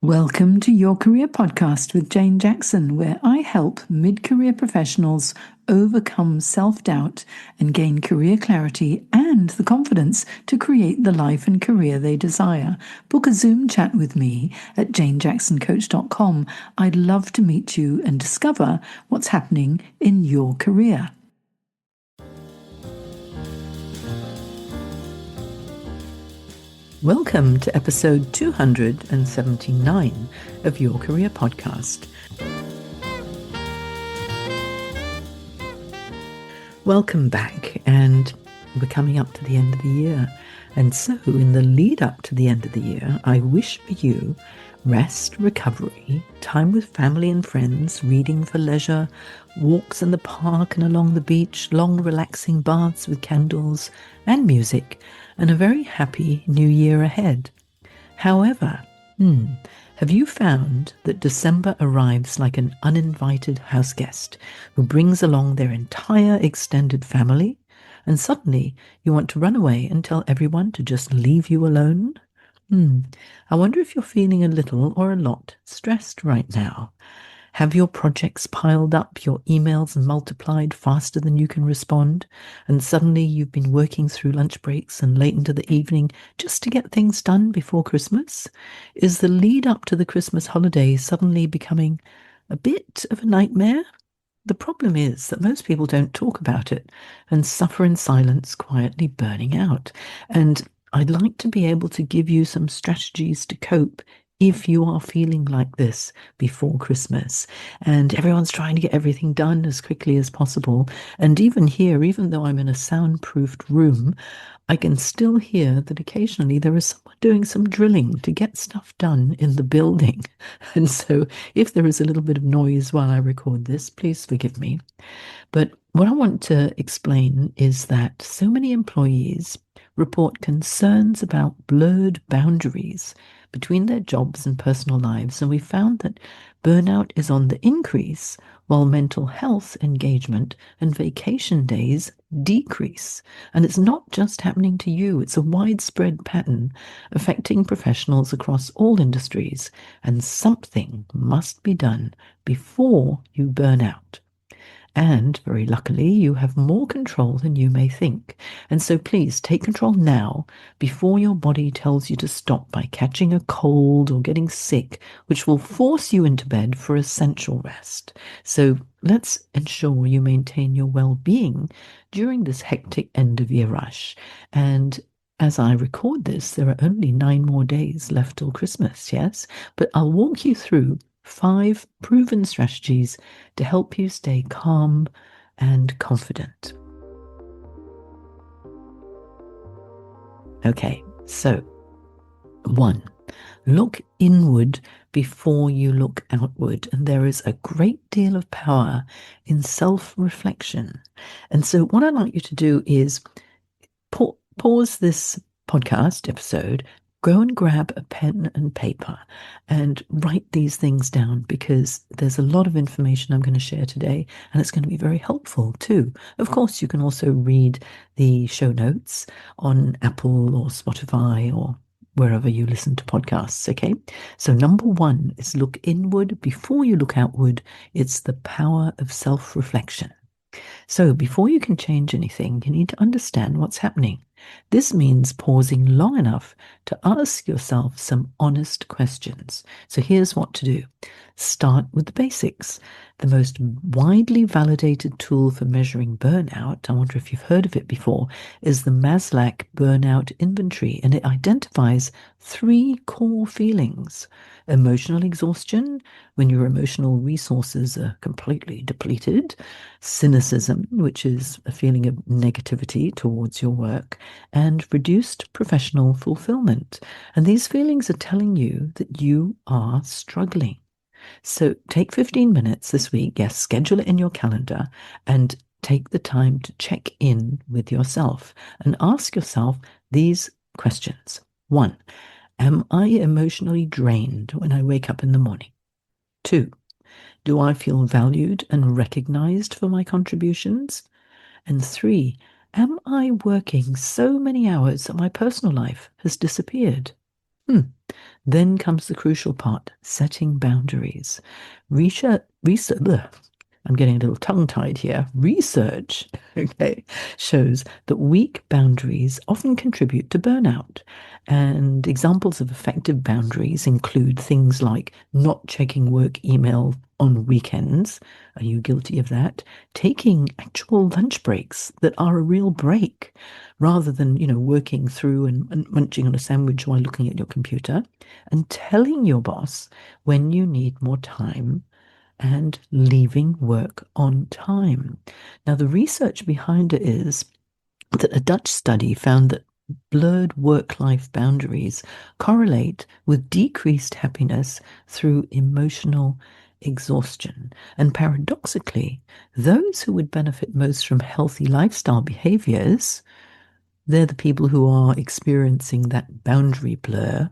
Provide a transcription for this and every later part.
Welcome to Your Career Podcast with Jane Jackson, where I help mid-career professionals overcome self-doubt and gain career clarity and the confidence to create the life and career they desire. Book a Zoom chat with me at janejacksoncoach.com. I'd love to meet you and discover what's happening in your career. Welcome to episode 279 of Your Career Podcast. Welcome back, and we're coming up to the end of the year. And so in the lead up to the end of the year, I wish for you rest, recovery, time with family and friends, reading for leisure, walks in the park and along the beach, long relaxing baths with candles and music, and a very happy new year ahead. However, have you found that December arrives like an uninvited house guest who brings along their entire extended family, and suddenly you want to run away and tell everyone to just leave you alone? I wonder if you're feeling a little or a lot stressed right now. Have your projects piled up, your emails multiplied faster than you can respond, and suddenly you've been working through lunch breaks and late into the evening just to get things done before Christmas? Is the lead up to the Christmas holiday suddenly becoming a bit of a nightmare? The problem is that most people don't talk about it and suffer in silence, quietly burning out. And I'd like to be able to give you some strategies to cope if you are feeling like this before Christmas and everyone's trying to get everything done as quickly as possible. And even here, even though I'm in a soundproofed room, I can still hear that occasionally there is someone doing some drilling to get stuff done in the building. And so if there is a little bit of noise while I record this, please forgive me. But what I want to explain is that so many employees report concerns about blurred boundaries between their jobs and personal lives, and we found that burnout is on the increase while mental health engagement and vacation days decrease. And it's not just happening to you, it's a widespread pattern affecting professionals across all industries, and something must be done before you burn out. And very luckily, you have more control than you may think. And so please take control now before your body tells you to stop by catching a cold or getting sick, which will force you into bed for essential rest. So let's ensure you maintain your well-being during this hectic end-of-year rush. And as I record this, there are only 9 more days left till Christmas, yes? But I'll walk you through 5 proven strategies to help you stay calm and confident. Okay, so 1, look inward before you look outward. And there is a great deal of power in self-reflection. And so what I'd like you to do is pause this podcast episode, go and grab a pen and paper and write these things down, because there's a lot of information I'm going to share today and it's going to be very helpful too. Of course, you can also read the show notes on Apple or Spotify or wherever you listen to podcasts, okay? So number 1 is look inward before you look outward. It's the power of self-reflection. So before you can change anything, you need to understand what's happening. This means pausing long enough to ask yourself some honest questions. So here's what to do. Start with the basics. The most widely validated tool for measuring burnout, I wonder if you've heard of it before, is the Maslach Burnout Inventory, and it identifies 3 core feelings. Emotional exhaustion, when your emotional resources are completely depleted. Cynicism, which is a feeling of negativity towards your work. And reduced professional fulfillment. And these feelings are telling you that you are struggling. So take 15 minutes this week, yes, schedule it in your calendar, and take the time to check in with yourself and ask yourself these questions. 1, am I emotionally drained when I wake up in the morning? 2, do I feel valued and recognized for my contributions? And 3, am I working so many hours that my personal life has disappeared? Then comes the crucial part, setting boundaries. Research, I'm getting a little tongue-tied here. Research, okay, shows that weak boundaries often contribute to burnout. And examples of effective boundaries include things like not checking work email on weekends. Are you guilty of that? Taking actual lunch breaks that are a real break rather than, working through and munching on a sandwich while looking at your computer, and telling your boss when you need more time and leaving work on time. Now, the research behind it is that a Dutch study found that blurred work-life boundaries correlate with decreased happiness through emotional exhaustion. And paradoxically, those who would benefit most from healthy lifestyle behaviors, they're the people who are experiencing that boundary blur.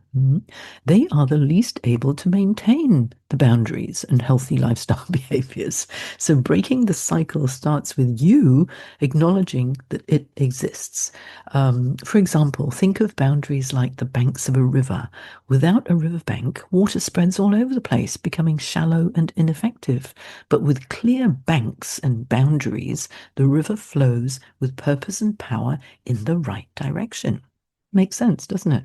They are the least able to maintain the boundaries and healthy lifestyle behaviors. So breaking the cycle starts with you acknowledging that it exists. For example, think of boundaries like the banks of a river. Without a riverbank, water spreads all over the place, becoming shallow and ineffective. But with clear banks and boundaries, the river flows with purpose and power in the right direction. Makes sense, doesn't it?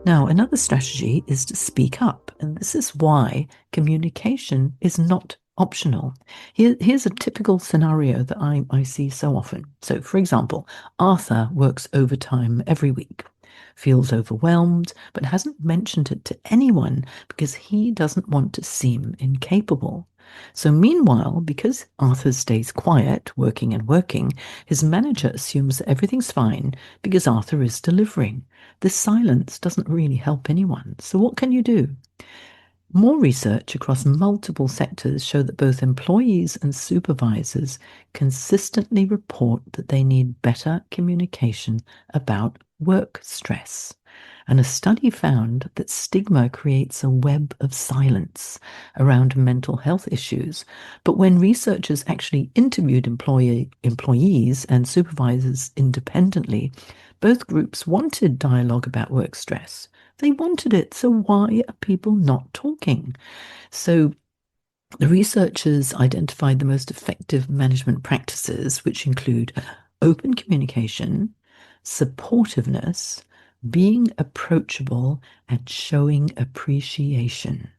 Now, another strategy is to speak up, and this is why communication is not optional. Here's a typical scenario that I see so often. So, for example, Arthur works overtime every week, feels overwhelmed, but hasn't mentioned it to anyone because he doesn't want to seem incapable. So meanwhile, because Arthur stays quiet, working and working, his manager assumes that everything's fine because Arthur is delivering. This silence doesn't really help anyone. So what can you do? More research across multiple sectors show that both employees and supervisors consistently report that they need better communication about work stress. And a study found that stigma creates a web of silence around mental health issues. But when researchers actually interviewed employees and supervisors independently, both groups wanted dialogue about work stress. They wanted it, so why are people not talking? So the researchers identified the most effective management practices, which include open communication, supportiveness, being approachable, and showing appreciation.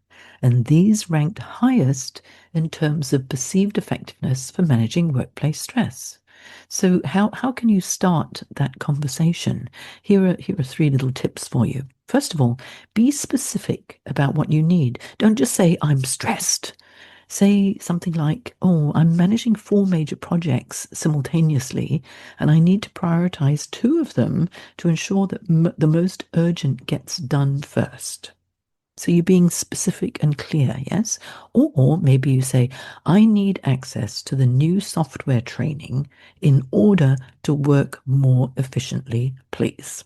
And these ranked highest in terms of perceived effectiveness for managing workplace stress. So how can you start that conversation? Here are three little tips for you. First of all, be specific about what you need. Don't just say, I'm stressed. Say something like, oh, I'm managing 4 major projects simultaneously, and I need to prioritize 2 of them to ensure that the most urgent gets done first. So you're being specific and clear, yes? Or maybe you say, I need access to the new software training in order to work more efficiently, please.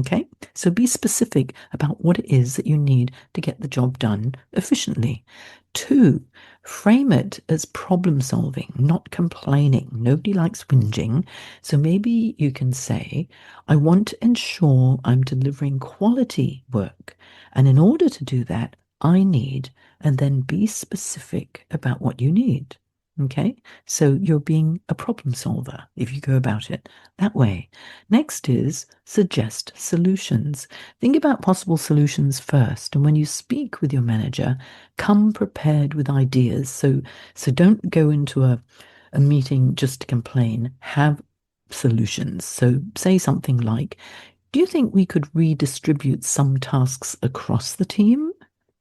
Okay, so be specific about what it is that you need to get the job done efficiently. 2, frame it as problem solving, not complaining. Nobody likes whinging. So maybe you can say, I want to ensure I'm delivering quality work. And in order to do that, I need, and then be specific about what you need. Okay, so you're being a problem solver if you go about it that way. Next is suggest solutions. Think about possible solutions first, and when you speak with your manager, come prepared with ideas. So don't go into a meeting just to complain. Have solutions. So say something like, do you think we could redistribute some tasks across the team?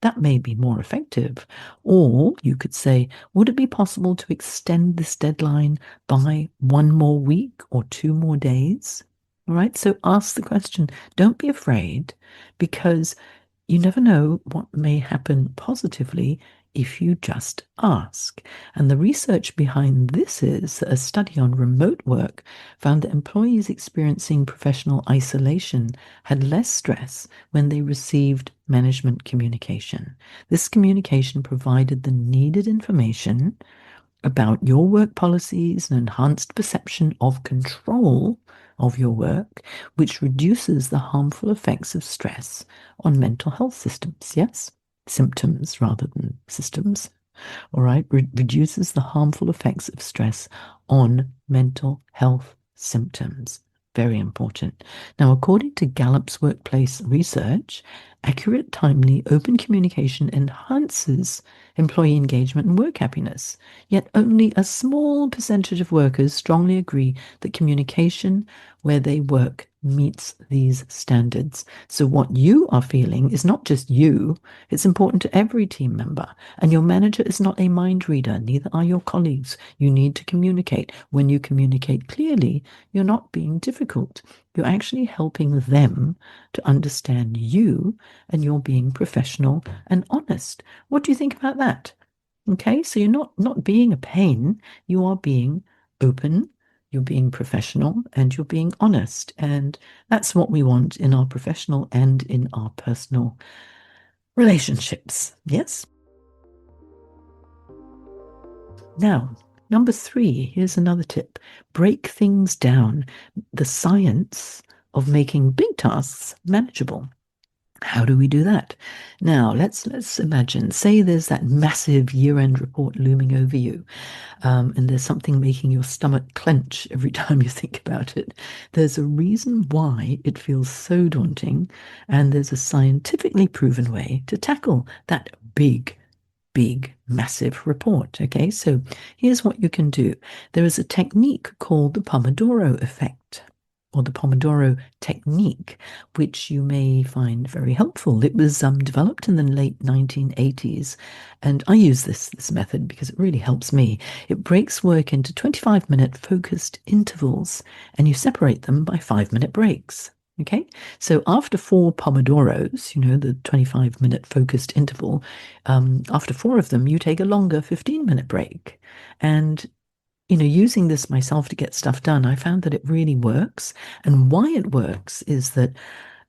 That may be more effective. Or you could say, would it be possible to extend this deadline by 1 more week or 2 more days? All right, so ask the question. Don't be afraid, because you never know what may happen positively if you just ask. And the research behind this is that a study on remote work found that employees experiencing professional isolation had less stress when they received management communication. This communication provided the needed information about your work policies and enhanced perception of control of your work, which reduces the harmful effects of stress on mental health systems. Yes? Symptoms rather than systems. All right? Reduces the harmful effects of stress on mental health symptoms. Very important. Now, according to Gallup's workplace research, accurate, timely, open communication enhances employee engagement and work happiness. Yet only a small percentage of workers strongly agree that communication where they work meets these standards. So what you are feeling is not just you, it's important to every team member. And your manager is not a mind reader, neither are your colleagues. You need to communicate. When you communicate clearly, you're not being difficult. You're actually helping them to understand you, and you're being professional and honest. What do you think about that? Okay, so you're not being a pain, you are being open, you're being professional, and you're being honest. And that's what we want in our professional and in our personal relationships. Yes? Now, number 3, here's another tip. Break things down. The science of making big tasks manageable. How do we do that? Now, let's imagine, say there's that massive year-end report looming over you, and there's something making your stomach clench every time you think about it. There's a reason why it feels so daunting, and there's a scientifically proven way to tackle that big, massive report. Okay, so here's what you can do. There is a technique called the Pomodoro effect, or the Pomodoro technique, which you may find very helpful. It was developed in the late 1980s, and I use this method because it really helps me. It breaks work into 25-minute focused intervals, and you separate them by 5-minute breaks. Okay, so after 4 Pomodoros, the 25-minute focused interval, after 4 of them, you take a longer 15-minute break. And using this myself to get stuff done, I found that it really works. And why it works is that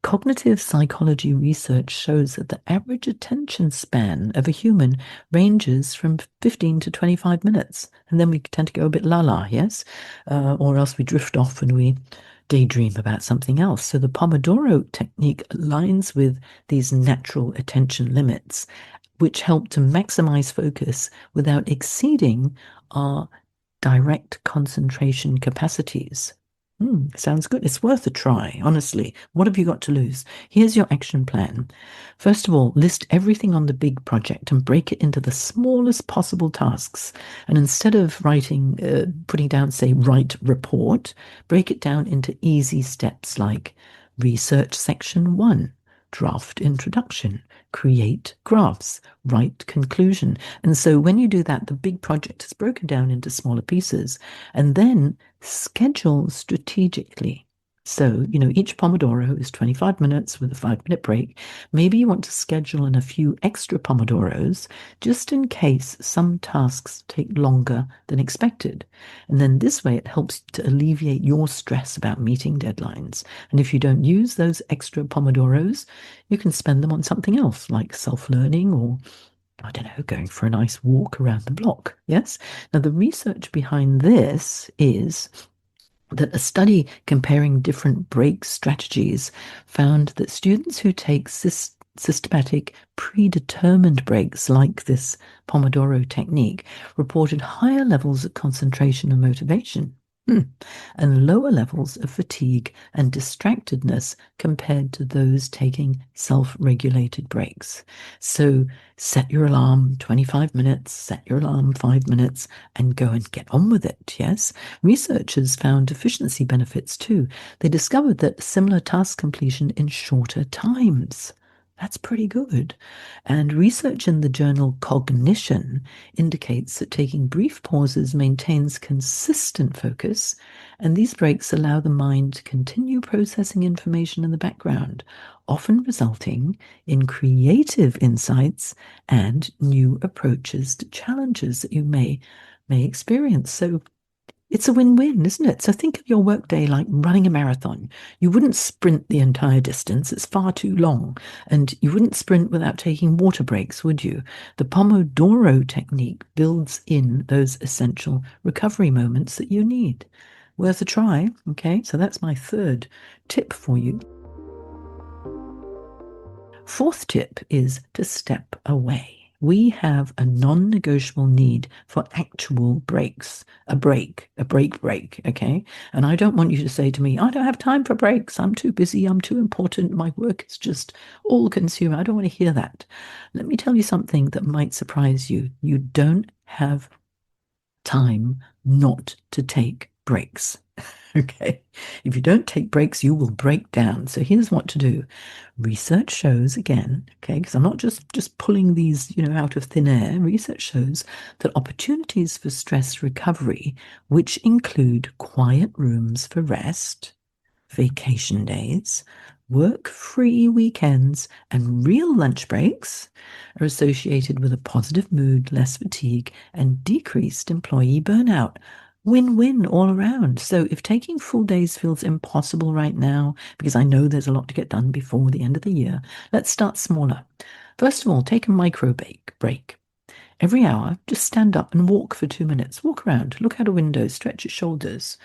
cognitive psychology research shows that the average attention span of a human ranges from 15 to 25 minutes. And then we tend to go a bit la-la, yes? Or else we drift off and we daydream about something else. So the Pomodoro technique aligns with these natural attention limits, which help to maximize focus without exceeding our direct concentration capacities. Sounds good. It's worth a try, honestly. What have you got to lose? Here's your action plan. First of all, list everything on the big project and break it into the smallest possible tasks. And instead of putting down, say, write report, break it down into easy steps like research section 1, draft introduction, create graphs, write conclusion. And so when you do that, the big project is broken down into smaller pieces, and then schedule strategically. So, each Pomodoro is 25 minutes with a 5-minute break. Maybe you want to schedule in a few extra Pomodoros just in case some tasks take longer than expected. And then this way it helps to alleviate your stress about meeting deadlines. And if you don't use those extra Pomodoros, you can spend them on something else like self-learning or I don't know, going for a nice walk around the block. Yes? Now, the research behind this is that a study comparing different break strategies found that students who take systematic, predetermined breaks like this Pomodoro technique reported higher levels of concentration and motivation. And lower levels of fatigue and distractedness compared to those taking self-regulated breaks. So set your alarm 25 minutes, set your alarm 5 minutes, and go and get on with it, yes? Researchers found efficiency benefits too. They discovered that similar task completion in shorter times. That's pretty good. And research in the journal Cognition indicates that taking brief pauses maintains consistent focus, and these breaks allow the mind to continue processing information in the background, often resulting in creative insights and new approaches to challenges that you may experience. So It's a win-win, isn't it? So think of your workday like running a marathon. You wouldn't sprint the entire distance, it's far too long. And you wouldn't sprint without taking water breaks, would you? The Pomodoro technique builds in those essential recovery moments that you need. Worth a try. Okay, so that's my third tip for you. Fourth tip is to step away. We have a non-negotiable need for actual breaks, break, okay? And I don't want you to say to me, I don't have time for breaks. I'm too busy. I'm too important. My work is just all consuming. I don't want to hear that. Let me tell you something that might surprise you. You don't have time not to take breaks. Okay. If you don't take breaks, you will break down. So here's what to do. Research shows again, okay, because I'm not just pulling these, out of thin air. Research shows that opportunities for stress recovery, which include quiet rooms for rest, vacation days, work-free weekends, and real lunch breaks are associated with a positive mood, less fatigue, and decreased employee burnout. Win-win all around. So if taking full days feels impossible right now, because I know there's a lot to get done before the end of the year, let's start smaller. First of all, take a micro break. Every hour, just stand up and walk for 2 minutes. Walk around, look out a window, stretch your shoulders.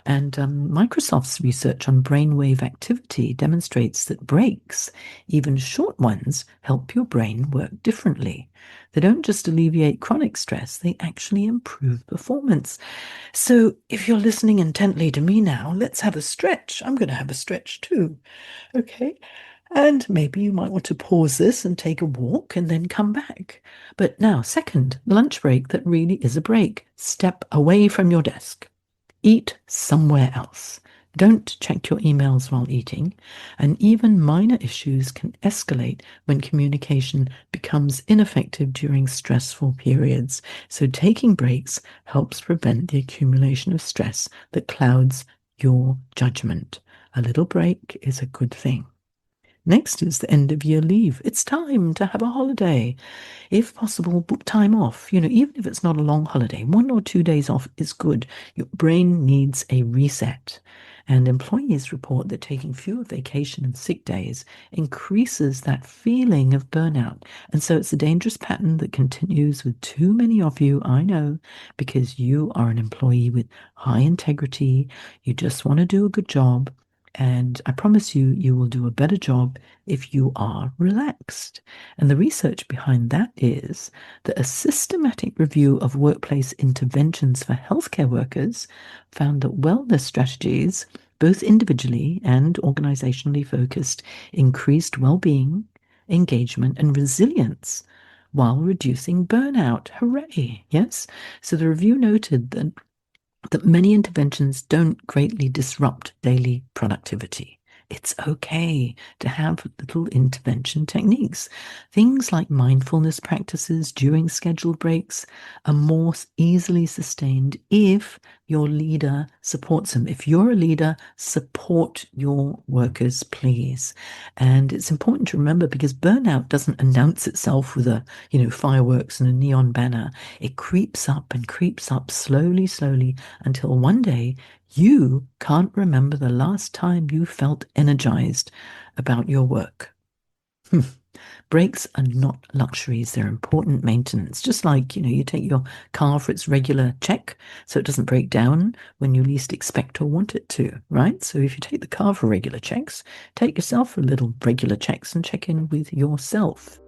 And Microsoft's research on brainwave activity demonstrates that breaks, even short ones, help your brain work differently. They don't just alleviate chronic stress, they actually improve performance. So if you're listening intently to me now, let's have a stretch. I'm going to have a stretch too. Okay. And maybe you might want to pause this and take a walk and then come back. But now, second, lunch break that really is a break. Step away from your desk. Eat somewhere else. Don't check your emails while eating, and even minor issues can escalate when communication becomes ineffective during stressful periods. So taking breaks helps prevent the accumulation of stress that clouds your judgment. A little break is a good thing. Next is the end of year leave. It's time to have a holiday. If possible, book time off. Even if it's not a long holiday, 1 or 2 days off is good. Your brain needs a reset. And employees report that taking fewer vacation and sick days increases that feeling of burnout. And so it's a dangerous pattern that continues with too many of you, I know, because you are an employee with high integrity. You just want to do a good job. And I promise you, you will do a better job if you are relaxed. And the research behind that is that a systematic review of workplace interventions for healthcare workers found that wellness strategies, both individually and organizationally focused, increased well-being, engagement, and resilience while reducing burnout. Hooray! Yes? So the review noted that many interventions don't greatly disrupt daily productivity. It's okay to have little intervention techniques. Things like mindfulness practices during scheduled breaks are more easily sustained if your leader supports them. If you're a leader, support your workers, please. And it's important to remember because burnout doesn't announce itself with fireworks and a neon banner. It creeps up and creeps up slowly until one day you can't remember the last time you felt energized about your work. Breaks are not luxuries, they're important maintenance. Just like, you take your car for its regular check so it doesn't break down when you least expect or want it to, right? So if you take the car for regular checks, take yourself for little regular checks and check in with yourself.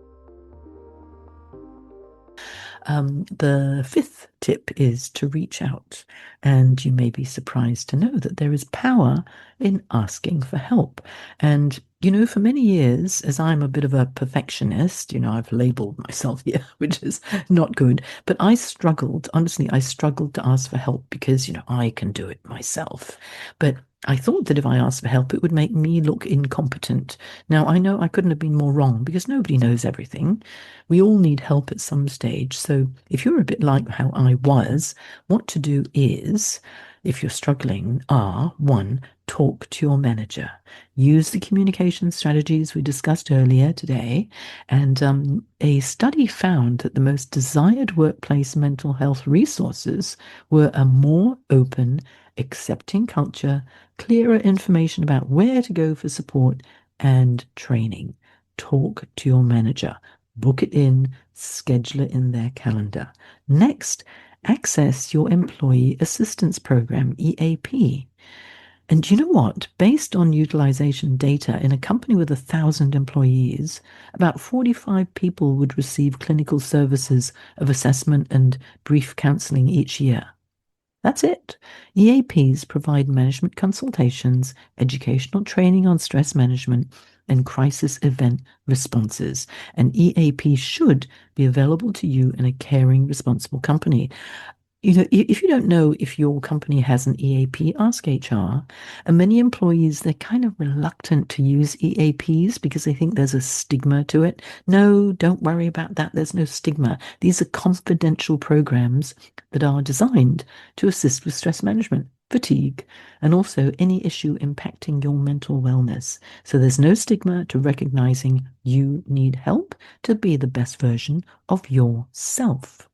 The fifth tip is to reach out, and you may be surprised to know that there is power in asking for help. And for many years, as I'm a bit of a perfectionist, I've labeled myself here, which is not good, but honestly, I struggled to ask for help because, I can do it myself. But I thought that if I asked for help, it would make me look incompetent. Now, I know I couldn't have been more wrong because nobody knows everything. We all need help at some stage. So if you're a bit like how I was, what to do is if you're struggling, are one, talk to your manager. Use the communication strategies we discussed earlier today. And a study found that the most desired workplace mental health resources were a more open, accepting culture, clearer information about where to go for support, and training. Talk to your manager. Book it in, schedule it in their calendar. Next, access your Employee Assistance Program, EAP. And you know what? Based on utilization data in a company with 1,000 employees, about 45 people would receive clinical services of assessment and brief counseling each year. That's it. EAPs provide management consultations, educational training on stress management, and crisis event responses. And EAP should be available to you in a caring, responsible company. If you don't know if your company has an EAP, ask HR. And many employees, they're kind of reluctant to use EAPs because they think there's a stigma to it. No, don't worry about that. There's no stigma. These are confidential programs that are designed to assist with stress management, fatigue, and also any issue impacting your mental wellness. So there's no stigma to recognizing you need help to be the best version of yourself.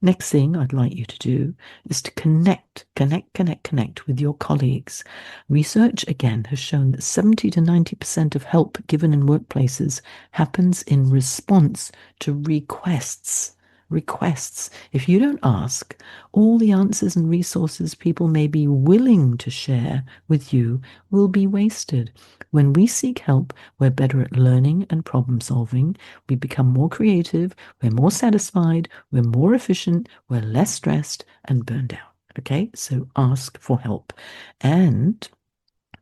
Next thing I'd like you to do is to connect with your colleagues. Research again has shown that 70 to 90% of help given in workplaces happens in response to requests. Requests. If you don't ask, all the answers and resources people may be willing to share with you will be wasted. When we seek help, we're better at learning and problem solving. We become more creative, we're more satisfied, we're more efficient, we're less stressed and burned out. Okay, so ask for help. And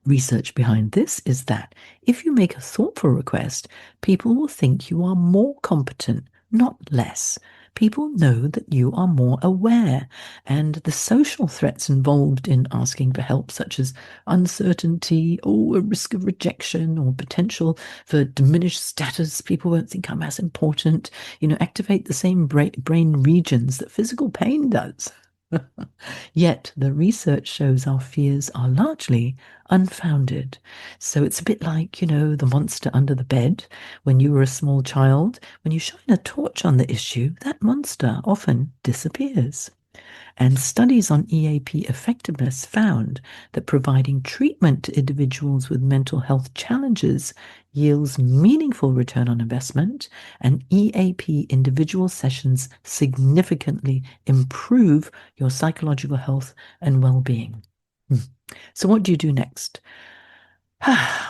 research behind this is that if you make a thoughtful request, people will think you are more competent, not less. People know that you are more aware, and the social threats involved in asking for help, such as uncertainty or a risk of rejection or potential for diminished status, people won't think I'm as important, activate the same brain regions that physical pain does. Yet the research shows our fears are largely unfounded. So it's a bit like, the monster under the bed when you were a small child. When you shine a torch on the issue, that monster often disappears. And studies on EAP effectiveness found that providing treatment to individuals with mental health challenges yields meaningful return on investment, and EAP individual sessions significantly improve your psychological health and well-being. So what do you do next?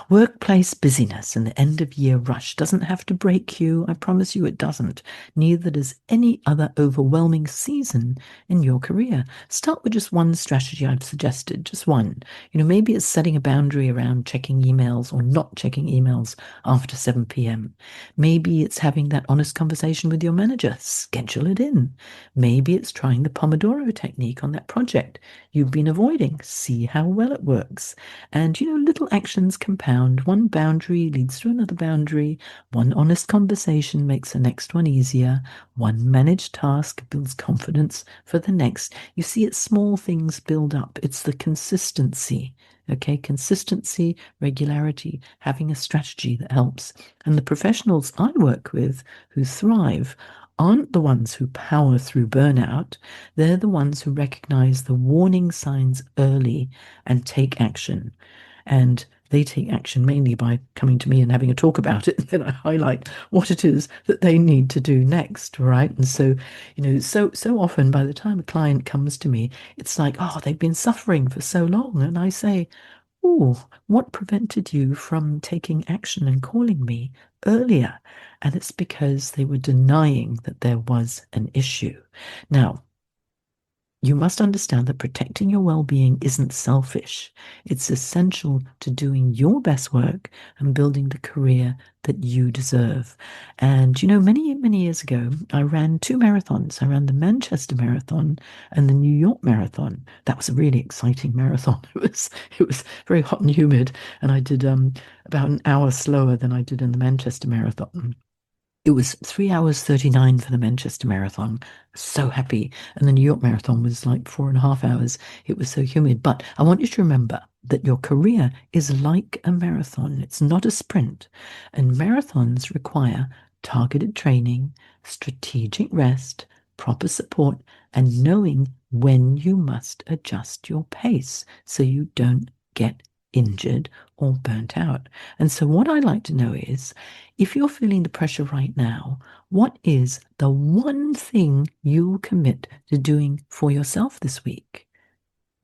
Workplace busyness and the end of year rush doesn't have to break you. I promise you it doesn't. Neither does any other overwhelming season in your career. Start with just one strategy I've suggested, just one. Maybe it's setting a boundary around checking emails or not checking emails after 7 p.m. Maybe it's having that honest conversation with your manager. Schedule it in. Maybe it's trying the Pomodoro technique on that project you've been avoiding. See how well it works. And, little actions compound. One boundary leads to another boundary. One honest conversation makes the next one easier. One managed task builds confidence for the next. You see, it's small things build up. It's the consistency. Okay, consistency, regularity, having a strategy that helps. And the professionals I work with who thrive aren't the ones who power through burnout. They're the ones who recognize the warning signs early and take action. And they take action mainly by coming to me and having a talk about it. And then I highlight what it is that they need to do next, right? And so, so often by the time a client comes to me, it's like, oh, they've been suffering for so long. And I say, oh, what prevented you from taking action and calling me earlier? And it's because they were denying that there was an issue. Now, you must understand that protecting your well-being isn't selfish. It's essential to doing your best work and building the career that you deserve. And many, many years ago, I ran 2 marathons. I ran the Manchester Marathon and the New York Marathon. That was a really exciting marathon. It was very hot and humid, and I did about an hour slower than I did in the Manchester Marathon. It was 3 hours 39 for the Manchester Marathon. So happy. And the New York Marathon was like 4.5 hours. It was so humid. But I want you to remember that your career is like a marathon. It's not a sprint. And marathons require targeted training, strategic rest, proper support, and knowing when you must adjust your pace so you don't get injured or burnt out. And so what I like to know is, if you're feeling the pressure right now, what is the one thing you'll commit to doing for yourself this week?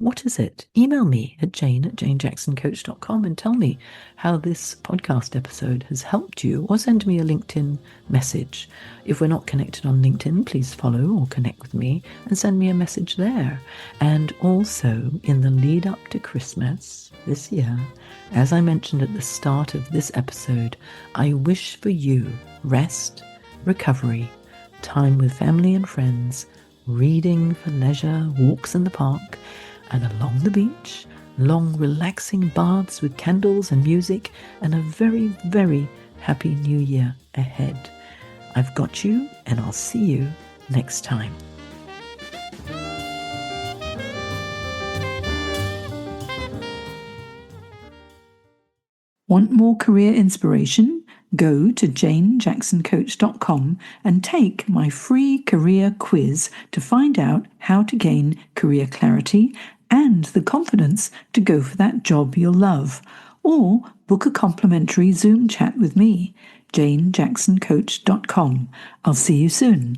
What is it? Email me at jane@janejacksoncoach.com and tell me how this podcast episode has helped you, or send me a LinkedIn message. If we're not connected on LinkedIn, please follow or connect with me and send me a message there. And also, in the lead up to Christmas this year, as I mentioned at the start of this episode, I wish for you rest, recovery, time with family and friends, reading for leisure, walks in the park, and along the beach, long relaxing baths with candles and music, and a very, very happy new year ahead. I've got you, and I'll see you next time. Want more career inspiration? Go to janejacksoncoach.com and take my free career quiz to find out how to gain career clarity and the confidence to go for that job you'll love. Or book a complimentary Zoom chat with me, janejacksoncoach.com. I'll see you soon.